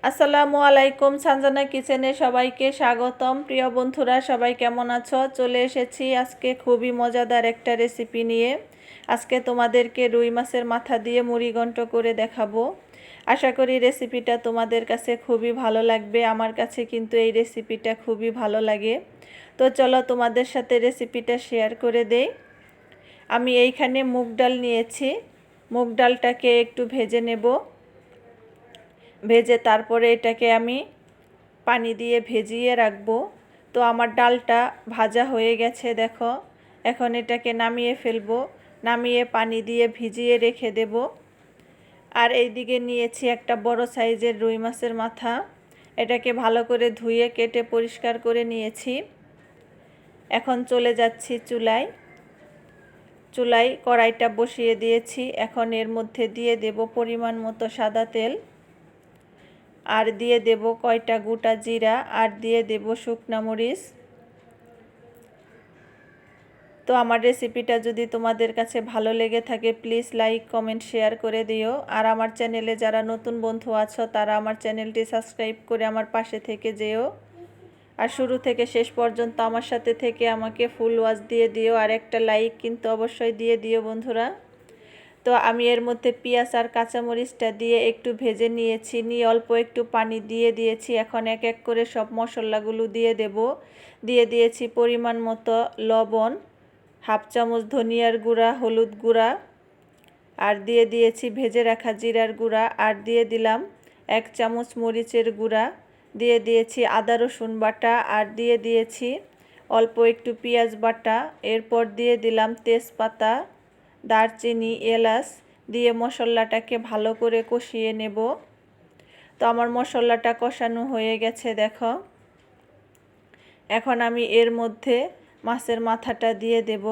আসসালামু আলাইকুম, সানজানা কিচেনে সবাইকে স্বাগতম। প্রিয় বন্ধুরা, সবাই কেমন আছো? চলে এসেছি আজকে খুবই মজাদার একটা রেসিপি নিয়ে। আজকে তোমাদেরকে রুই মাছের মাথা দিয়ে মুড়িঘণ্ট করে দেখাবো। আশা করি রেসিপিটা তোমাদের কাছে খুবই ভালো লাগবে। আমার কাছে কিন্তু এই রেসিপিটা খুবই ভালো লাগে। তো চলো তোমাদের সাথে রেসিপিটা শেয়ার করে দেই। আমি এইখানে মুগ ডাল নিয়েছি। মুগ ডালটাকে একটু ভেজে নেব। ভেজে তারপরে এটাকে আমি পানি দিয়ে ভেজিয়ে রাখবো। তো আমার ডালটা ভাজা হয়ে গেছে, দেখো। এখন এটাকে নামিয়ে ফেলবো। নামিয়ে পানি দিয়ে ভিজিয়ে রেখে দেব। আর এইদিকে নিয়েছি একটা বড় সাইজের রুই মাছের মাথা। এটাকে ভালো করে ধুয়ে কেটে পরিষ্কার করে নিয়েছি। এখন চলে যাচ্ছি চুলায় কড়াইটা বসিয়ে দিয়েছি। এখন এর মধ্যে দিয়ে দেব পরিমাণ মতো সাদা তেল, আর দিয়ে দেব কয়টা গোটা জিরা, আর দিয়ে দেব শুকনা মরিচ। তো আমার রেসিপিটা যদি তোমাদের কাছে ভালো লেগে থাকে প্লিজ লাইক কমেন্ট শেয়ার করে দিও। আর আমার চ্যানেলে যারা নতুন বন্ধু আছো তারা আমার চ্যানেলটি সাবস্ক্রাইব করে আমার পাশে থেকে যেও। আর শুরু থেকে শেষ পর্যন্ত আমার সাথে থেকে আমাকে ফুল ওয়াচ দিয়ে দিও। আর একটা লাইক কিন্তু অবশ্যই দিয়ে দিও বন্ধুরা। তো আমি এর মধ্যে পেঁয়াজ আর কাঁচামরিচটা দিয়ে একটু ভেজে নিয়েছি। নিয়ে অল্প একটু পানি দিয়ে দিয়েছি। এখন এক এক করে সব মশলাগুলো দিয়ে দেব। দিয়ে দিয়েছি পরিমাণ মতো লবণ, হাফ চামচ ধনিয়ার গুঁড়া, হলুদ গুঁড়া, আর দিয়ে দিয়েছি ভেজে রাখা জিরার গুঁড়া, আর দিয়ে দিলাম 1 চামচ মরিচের গুঁড়া, দিয়ে দিয়েছি আদা রসুন বাটা, আর দিয়ে দিয়েছি অল্প একটু পেঁয়াজ বাটা। এরপর দিয়ে দিলাম তেজপাতা, দারচিনি, এলাচ দিয়ে মশলাটাকে ভালো করে কষিয়ে নেব। তো আমার মশলাটা কষানো হয়ে গেছে, দেখো। এখন আমি এর মধ্যে মাছের মাথাটা দিয়ে দেব।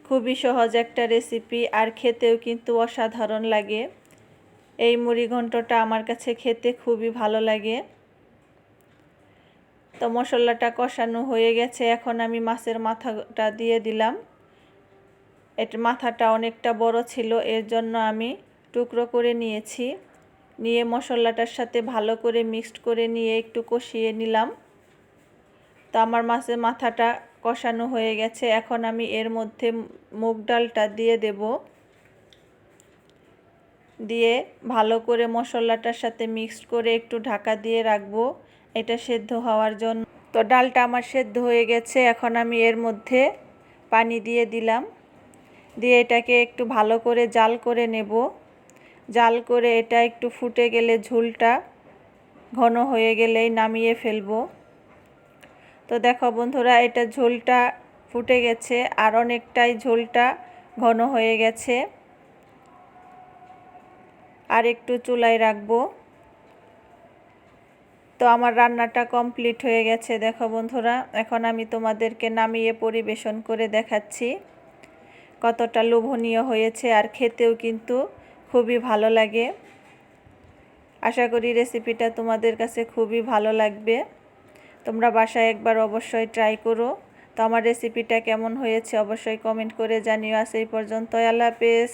খুবই সহজ একটা রেসিপি, আর খেতেও কিন্তু অসাধারণ লাগে। এই মুড়িঘণ্টটা আমার কাছে খেতে খুবই ভালো লাগে। তো মশলাটা কষানো হয়ে গেছে। এখন আমি মাছের মাথাটা দিয়ে দিলাম। এটার মাথাটা অনেকটা বড় ছিল, এর জন্য আমি টুকরো করে নিয়েছি। নিয়ে মশলাটার সাথে ভালো করে মিক্সড করে নিয়ে একটু কষিয়ে নিলাম। তো আমার মাছের মাথাটা কষানো হয়ে গেছে। এখন আমি এর মধ্যে মুগ ডালটা দিয়ে দেব। দিয়ে ভালো করে মশলাটার সাথে মিক্সড করে একটু ঢাকা দিয়ে রাখবো এটা সেদ্ধ হওয়ার জন্য। তো ডালটা আমার সেদ্ধ হয়ে গেছে। এখন আমি এর মধ্যে পানি দিয়ে দিলাম। দিয়ে এটাকে একটু ভালো করে জাল করে নেব। জাল করে এটা একটু ফুটে গেলে, ঝোলটা ঘন হয়ে গেলেই নামিয়ে ফেলবো। তো দেখো বন্ধুরা, এটা ঝোলটা ফুটে গেছে, আর অনেকটাই ঝোলটা ঘন হয়ে গেছে। আর একটু চুলায় রাখবো। তো আমার রান্নাটা কমপ্লিট হয়ে গেছে, দেখো বন্ধুরা। এখন আমি তোমাদেরকে নামিয়ে পরিবেশন করে দেখাচ্ছি কতটা লোভনীয় হয়েছে, আর খেতেও কিন্তু খুবই ভালো লাগে। আশা করি রেসিপিটা তোমাদের কাছে খুবই ভালো লাগবে। তোমরা বাসায় একবার অবশ্যই ট্রাই করো। তো আমার রেসিপিটা কেমন হয়েছে অবশ্যই কমেন্ট করে জানিও। আজ এই পর্যন্ত, আল্লাহ হাফেজ।